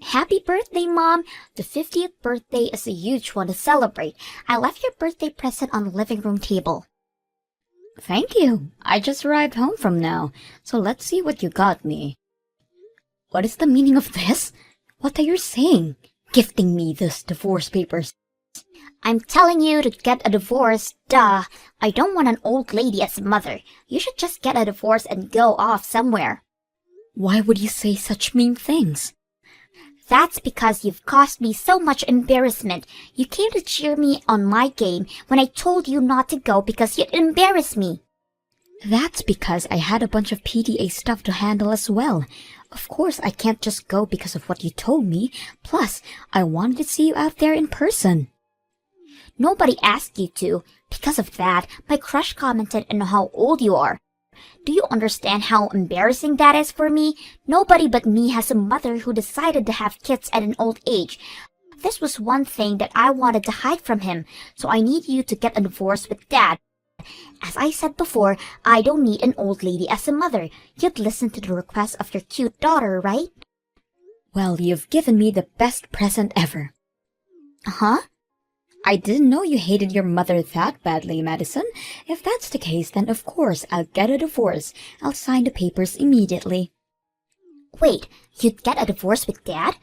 Happy birthday, Mom! The 50th birthday is a huge one to celebrate. I left your birthday present on the living room table. Thank you. I just arrived home from now, so let's see what you got me. What is the meaning of this? What are you saying? Gifting me this divorce papers. I'm telling you to get a divorce, duh. I don't want an old lady as a mother. You should just get a divorce and go off somewhere. Why would you say such mean things? That's because you've caused me so much embarrassment. You came to cheer me on my game when I told you not to go because you'd embarrass me. That's because I had a bunch of PTA stuff to handle as well. Of course, I can't just go because of what you told me. Plus, I wanted to see you out there in person. Nobody asked you to. Because of that, my crush commented on how old you are. Do you understand how embarrassing that is for me? Nobody but me has a mother who decided to have kids at an old age. This was one thing that I wanted to hide from him, so I need you to get a divorce with Dad. As I said before, I don't need an old lady as a mother. You'd listen to the request of your cute daughter, right? Well, you've given me the best present ever. Huh? I didn't know you hated your mother that badly, Madison. If that's the case, then of course I'll get a divorce. I'll sign the papers immediately. Wait, you'd get a divorce with Dad?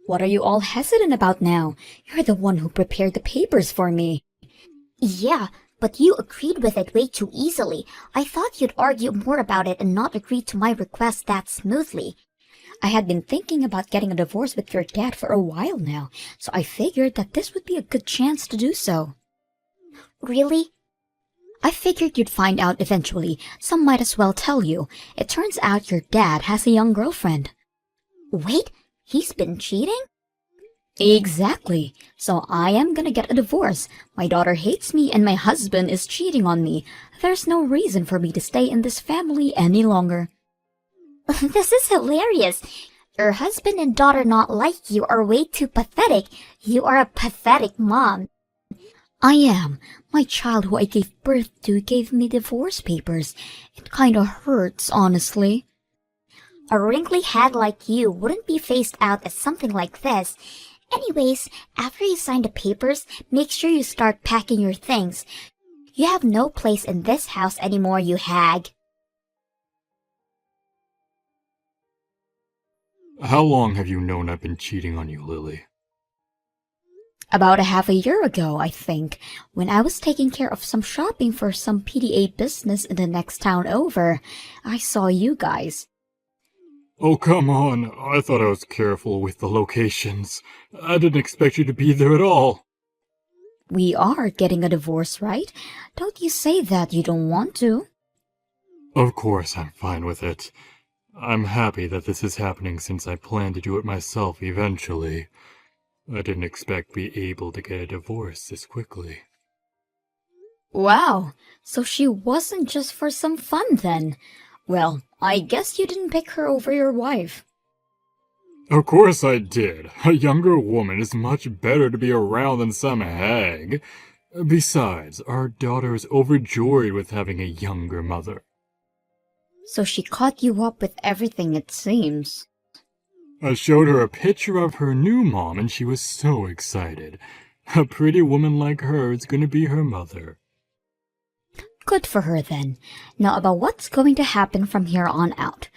What are you all hesitant about now? You're the one who prepared the papers for me. Yeah, but you agreed with it way too easily. I thought you'd argue more about it and not agree to my request that smoothly. I had been thinking about getting a divorce with your dad for a while now, so I figured that this would be a good chance to do so. Really? I figured you'd find out eventually, so might as well tell you. It turns out your dad has a young girlfriend. Wait, he's been cheating? Exactly. So I am gonna get a divorce. My daughter hates me and my husband is cheating on me. There's no reason for me to stay in this family any longer. This is hilarious. Your husband and daughter not like you are way too pathetic. You are a pathetic mom. I am. My child who I gave birth to gave me divorce papers. It kinda hurts, honestly. A wrinkly head like you wouldn't be phased out as something like this. Anyways, after you sign the papers, make sure you start packing your things. You have no place in this house anymore, you hag. How long have you known I've been cheating on you, Lily? About a half a year ago, I think, when I was taking care of some shopping for some PDA business in the next town over, I saw you guys. Oh, come on. I thought I was careful with the locations. I didn't expect you to be there at all. We are getting a divorce, right? Don't you say that you don't want to. Of course I'm fine with it. I'm happy that this is happening since I plan to do it myself eventually. I didn't expect to be able to get a divorce this quickly. Wow, so she wasn't just for some fun then. Well, I guess you didn't pick her over your wife. Of course I did. A younger woman is much better to be around than some hag. Besides, our daughter is overjoyed with having a younger mother. So she caught you up with everything, it seems. I showed her a picture of her new mom and she was so excited. A pretty woman like her is going to be her mother. Good for her then. Now about what's going to happen from here on out.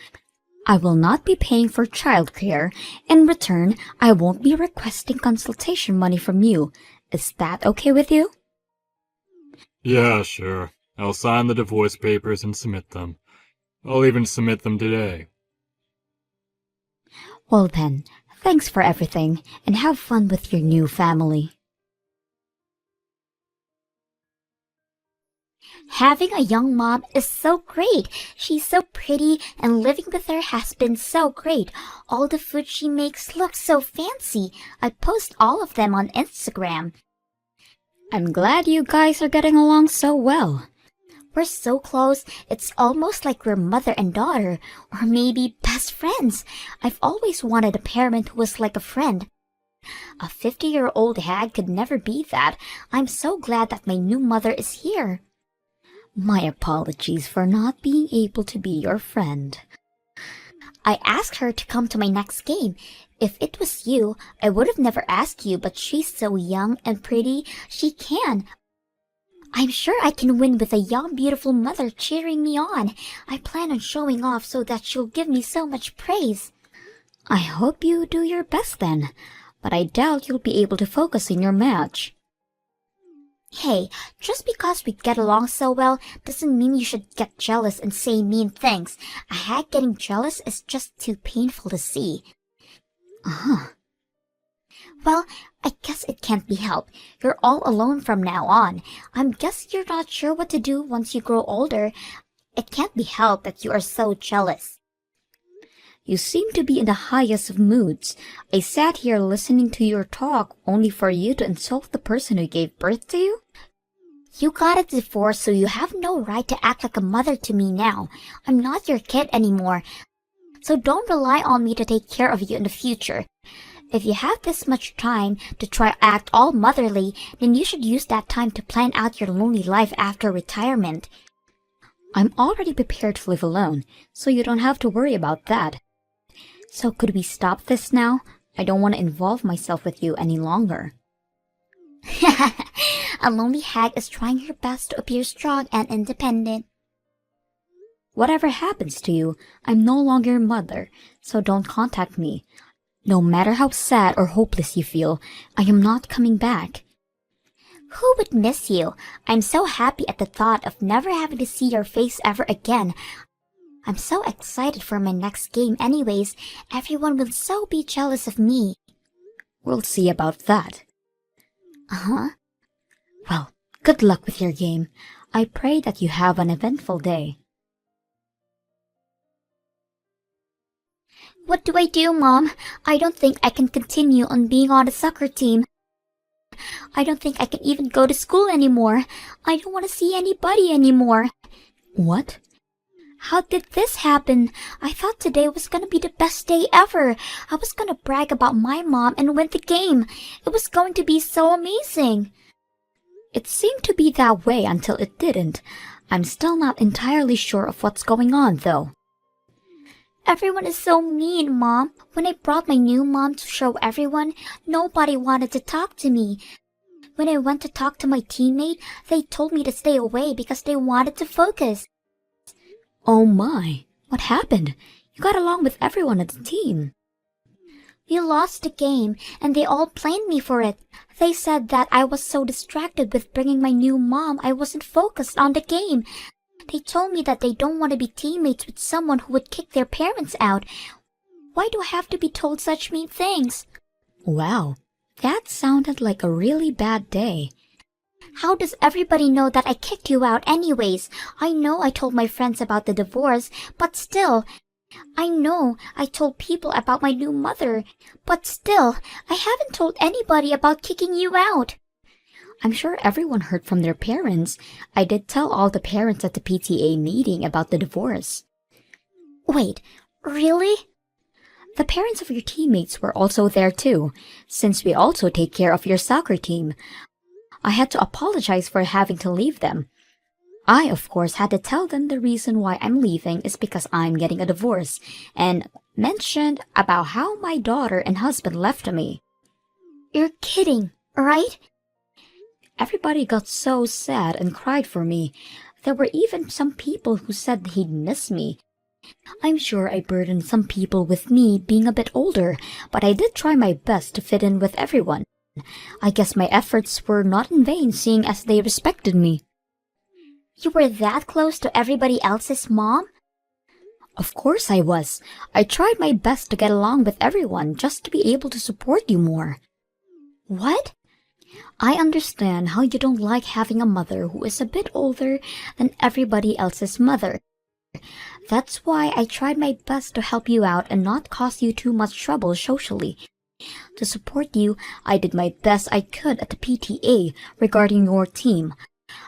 I will not be paying for childcare. In return, I won't be requesting consultation money from you. Is that okay with you? Yeah, sure. I'll sign the divorce papers and submit them. I'll even submit them today. Well then, thanks for everything, and have fun with your new family. Having a young mom is so great. She's so pretty, and living with her has been so great. All the food she makes looks so fancy. I post all of them on Instagram. I'm glad you guys are getting along so well. We're so close, it's almost like we're mother and daughter, or maybe best friends. I've always wanted a parent who was like a friend. A 50-year-old hag could never be that. I'm so glad that my new mother is here. My apologies for not being able to be your friend. I asked her to come to my next game. If it was you, I would have never asked you, but she's so young and pretty, she can. I'm sure I can win with a young, beautiful mother cheering me on. I plan on showing off so that she'll give me so much praise. I hope you do your best then, but I doubt you'll be able to focus in your match. Hey, just because we get along so well doesn't mean you should get jealous and say mean things. A hag getting jealous is just too painful to see. Uh-huh. Well, I guess it can't be helped. You're all alone from now on. I'm guessing you're not sure what to do once you grow older. It can't be helped that you are so jealous. You seem to be in the highest of moods. I sat here listening to your talk only for you to insult the person who gave birth to you? You got a divorce, so you have no right to act like a mother to me now. I'm not your kid anymore, so don't rely on me to take care of you in the future. If you have this much time to try act all motherly, then you should use that time to plan out your lonely life after retirement. I'm already prepared to live alone, so you don't have to worry about that. So could we stop this now? I don't want to involve myself with you any longer. A lonely hag is trying her best to appear strong and independent. Whatever happens to you, I'm no longer your mother, so don't contact me. No matter how sad or hopeless you feel, I am not coming back. Who would miss you? I'm so happy at the thought of never having to see your face ever again. I'm so excited for my next game anyways. Everyone will so be jealous of me. We'll see about that. Uh-huh. Well, good luck with your game. I pray that you have an eventful day. What do I do, Mom? I don't think I can continue on being on the soccer team. I don't think I can even go to school anymore. I don't want to see anybody anymore. What? How did this happen? I thought today was gonna be the best day ever. I was gonna brag about my mom and win the game. It was going to be so amazing. It seemed to be that way until it didn't. I'm still not entirely sure of what's going on, though. Everyone is so mean, Mom. When I brought my new mom to show everyone, nobody wanted to talk to me. When I went to talk to my teammate, they told me to stay away because they wanted to focus. Oh my, what happened? You got along with everyone at the team. We lost the game, and they all blamed me for it. They said that I was so distracted with bringing my new mom I wasn't focused on the game. They told me that they don't want to be teammates with someone who would kick their parents out. Why do I have to be told such mean things? Wow, that sounded like a really bad day. How does everybody know that I kicked you out anyways? I know I told my friends about the divorce, but still. I know I told people about my new mother, but still, I haven't told anybody about kicking you out. I'm sure everyone heard from their parents. I did tell all the parents at the PTA meeting about the divorce. Wait, really? The parents of your teammates were also there too, since we also take care of your soccer team. I had to apologize for having to leave them. I, of course, had to tell them the reason why I'm leaving is because I'm getting a divorce, and mentioned about how my daughter and husband left me. You're kidding, right? Everybody got so sad and cried for me. There were even some people who said he'd miss me. I'm sure I burdened some people with me being a bit older, but I did try my best to fit in with everyone. I guess my efforts were not in vain, seeing as they respected me. You were that close to everybody else's mom? Of course I was. I tried my best to get along with everyone just to be able to support you more. What? I understand how you don't like having a mother who is a bit older than everybody else's mother. That's why I tried my best to help you out and not cause you too much trouble socially. To support you, I did my best I could at the PTA regarding your team.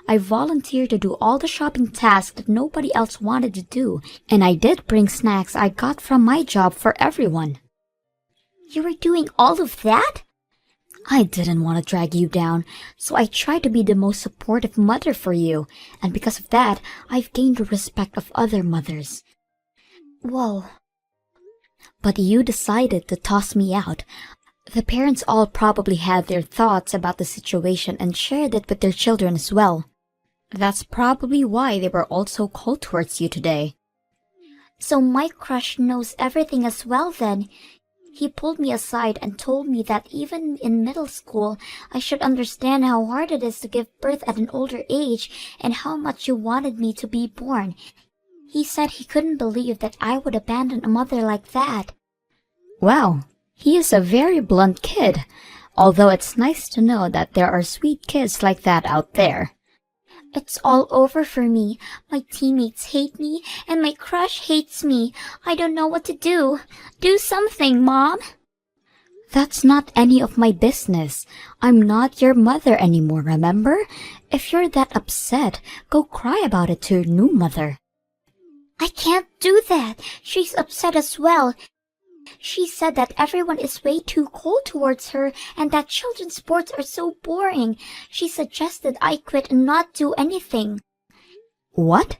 I volunteered to do all the shopping tasks that nobody else wanted to do, and I did bring snacks I got from my job for everyone. You were doing all of that? I didn't want to drag you down, so I tried to be the most supportive mother for you, and because of that, I've gained the respect of other mothers. Whoa. But you decided to toss me out. The parents all probably had their thoughts about the situation and shared it with their children as well. That's probably why they were all so cold towards you today. So my crush knows everything as well then. He pulled me aside and told me that even in middle school, I should understand how hard it is to give birth at an older age and how much you wanted me to be born. He said he couldn't believe that I would abandon a mother like that. Wow, he is a very blunt kid, although it's nice to know that there are sweet kids like that out there. It's all over for me. My teammates hate me, and my crush hates me. I don't know what to do. Do something, Mom. That's not any of my business. I'm not your mother anymore, remember? If you're that upset, go cry about it to your new mother. I can't do that. She's upset as well. She said that everyone is way too cold towards her and that children's sports are so boring. She suggested I quit and not do anything. What?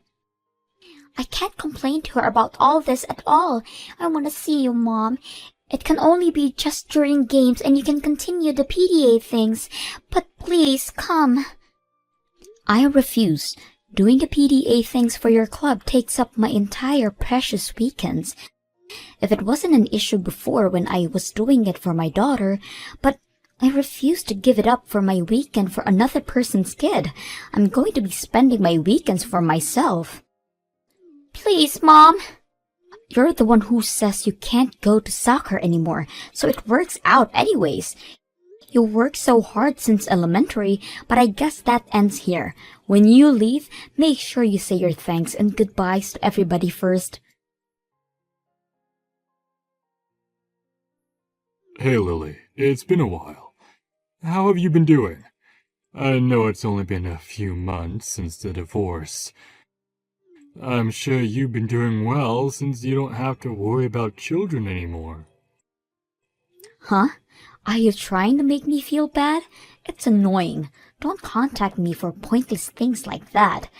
I can't complain to her about all this at all. I want to see you, Mom. It can only be just during games and you can continue the PDA things. But please, come. I refuse. Doing the PDA things for your club takes up my entire precious weekends. If it wasn't an issue before when I was doing it for my daughter, but I refuse to give it up for my weekend for another person's kid. I'm going to be spending my weekends for myself. Please, Mom. You're the one who says you can't go to soccer anymore, so it works out anyways. You worked so hard since elementary, but I guess that ends here. When you leave, make sure you say your thanks and goodbyes to everybody first. Hey Lily, it's been a while. How have you been doing? I know it's only been a few months since the divorce. I'm sure you've been doing well since you don't have to worry about children anymore. Huh? Are you trying to make me feel bad? It's annoying. Don't contact me for pointless things like that.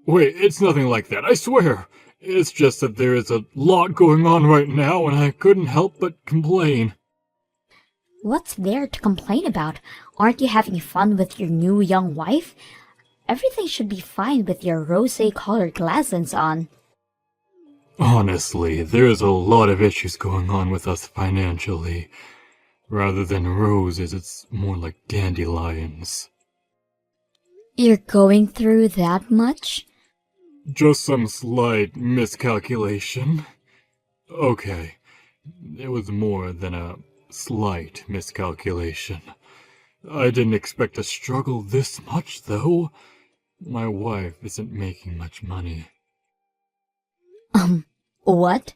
Wait, it's nothing like that, I swear! It's just that there is a lot going on right now and I couldn't help but complain. What's there to complain about? Aren't you having fun with your new young wife? Everything should be fine with your rosé-colored glasses on. Honestly, there's a lot of issues going on with us financially. Rather than roses, it's more like dandelions. You're going through that much? Just some slight miscalculation. Okay, it was more than a slight miscalculation. I didn't expect to struggle this much, though. My wife isn't making much money. What?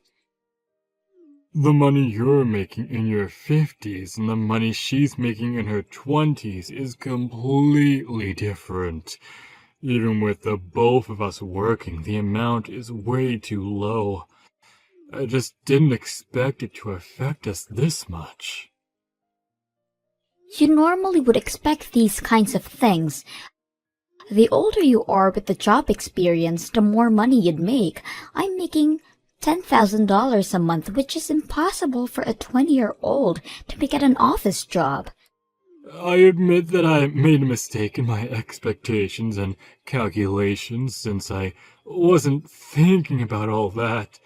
The money you're making in your 50s and the money she's making in her 20s is completely different. Even with the both of us working, the amount is way too low. I just didn't expect it to affect us this much. You normally would expect these kinds of things. The older you are with the job experience, the more money you'd make. I'm making $10,000 a month, which is impossible for a 20-year-old to make at an office job. I admit that I made a mistake in my expectations and calculations since I wasn't thinking about all that.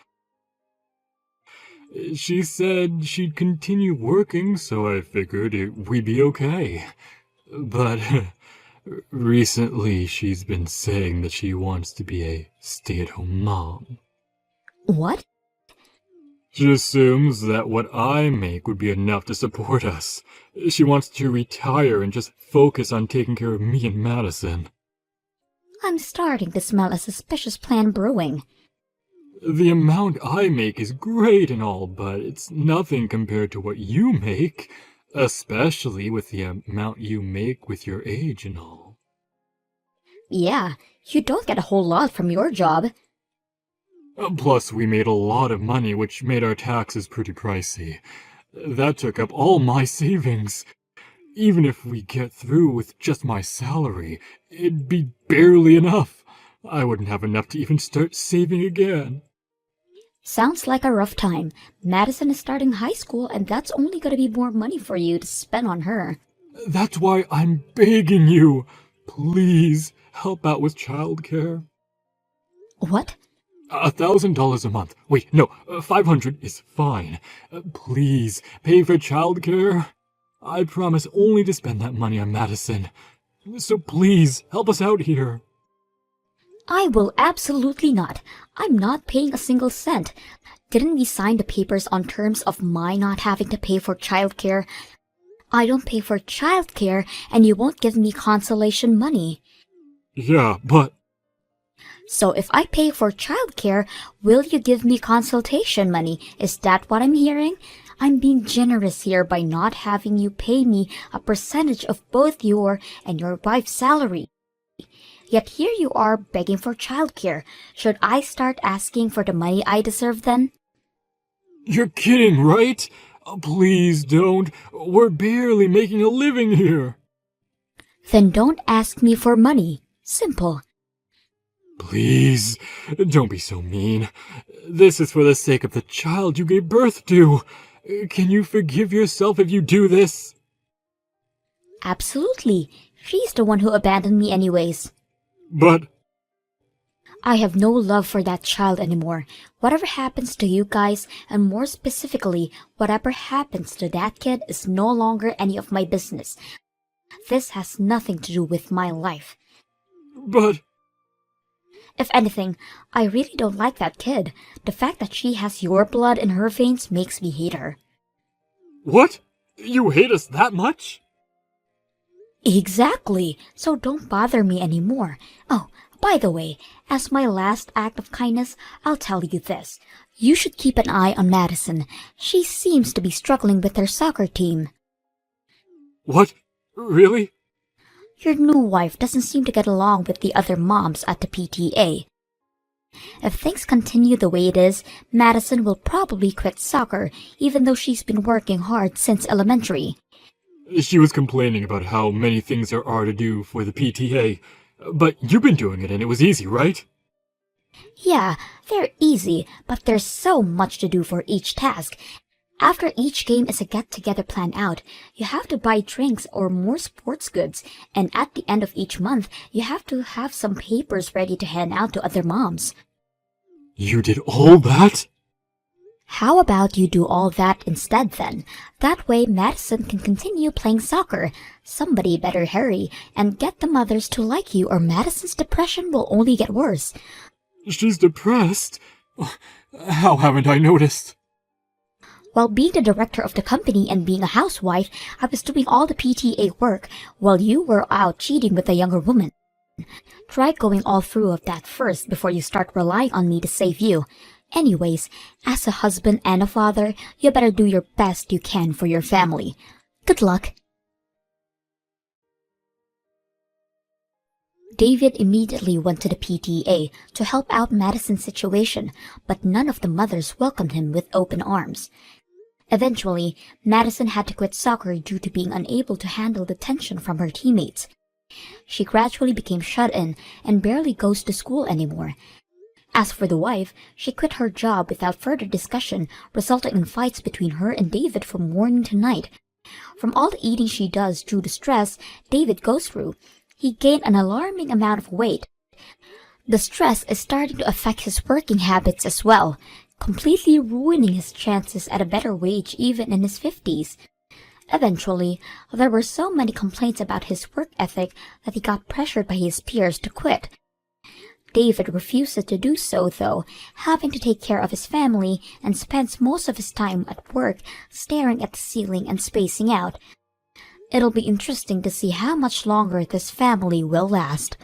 She said she'd continue working, so I figured we'd be okay. But recently she's been saying that she wants to be a stay-at-home mom. What? She assumes that what I make would be enough to support us. She wants to retire and just focus on taking care of me and Madison. I'm starting to smell a suspicious plan brewing. The amount I make is great and all, but it's nothing compared to what you make, especially with the amount you make with your age and all. Yeah, you don't get a whole lot from your job. Plus, we made a lot of money, which made our taxes pretty pricey. That took up all my savings. Even if we get through with just my salary, it'd be barely enough. I wouldn't have enough to even start saving again. Sounds like a rough time. Madison is starting high school, and that's only gonna be more money for you to spend on her. That's why I'm begging you. Please help out with childcare. What? $1,000 a month. Wait, no, 500 is fine. Please pay for childcare. I promise only to spend that money on Madison. So please help us out here. I will absolutely not. I'm not paying a single cent. Didn't we sign the papers on terms of my not having to pay for childcare? I don't pay for childcare, and you won't give me consolation money. Yeah, but So if I pay for childcare, will you give me consultation money? Is that what I'm hearing? I'm being generous here by not having you pay me a percentage of both your and your wife's salary. Yet here you are begging for childcare. Should I start asking for the money I deserve then? you're kidding, right? Please don't. We're barely making a living here. Then don't ask me for money. Simple. Please, don't be so mean. This is for the sake of the child you gave birth to. Can you forgive yourself if you do this? Absolutely. She's the one who abandoned me anyways. But I have no love for that child anymore. Whatever happens to you guys, and more specifically, whatever happens to that kid is no longer any of my business. This has nothing to do with my life. But If anything, I really don't like that kid. The fact that she has your blood in her veins makes me hate her. what? You hate us that much? Exactly. So don't bother me anymore. Oh, by the way, as my last act of kindness, I'll tell you this. You should keep an eye on Madison. She seems to be struggling with her soccer team. What? Really? Your new wife doesn't seem to get along with the other moms at the PTA. If things continue the way it is, Madison will probably quit soccer, even though she's been working hard since elementary. She was complaining about how many things there are to do for the PTA. But you've been doing it and it was easy, right? Yeah, they're easy, but there's so much to do for each task. After each game is a get-together planned out, you have to buy drinks or more sports goods, and at the end of each month, you have to have some papers ready to hand out to other moms. You did all that? How about you do all that instead then? That way Madison can continue playing soccer. Somebody better hurry and get the mothers to like you, or Madison's depression will only get worse. She's depressed? How haven't I noticed? While being the director of the company and being a housewife, I was doing all the PTA work while you were out cheating with a younger woman. Try going all through of that first before you start relying on me to save you. Anyways, as a husband and a father, you better do your best you can for your family. Good luck. David immediately went to the PTA to help out Madison's situation, but none of the mothers welcomed him with open arms. Eventually, Madison had to quit soccer due to being unable to handle the tension from her teammates. She gradually became shut in and barely goes to school anymore. As for the wife, she quit her job without further discussion, resulting in fights between her and David from morning to night. From all the eating she does due to stress David goes through, he gained an alarming amount of weight. The stress is starting to affect his working habits as well, completely ruining his chances at a better wage even in his 50s. Eventually, there were so many complaints about his work ethic that he got pressured by his peers to quit. David refuses to do so though, having to take care of his family and spends most of his time at work staring at the ceiling and spacing out. It'll be interesting to see how much longer this family will last.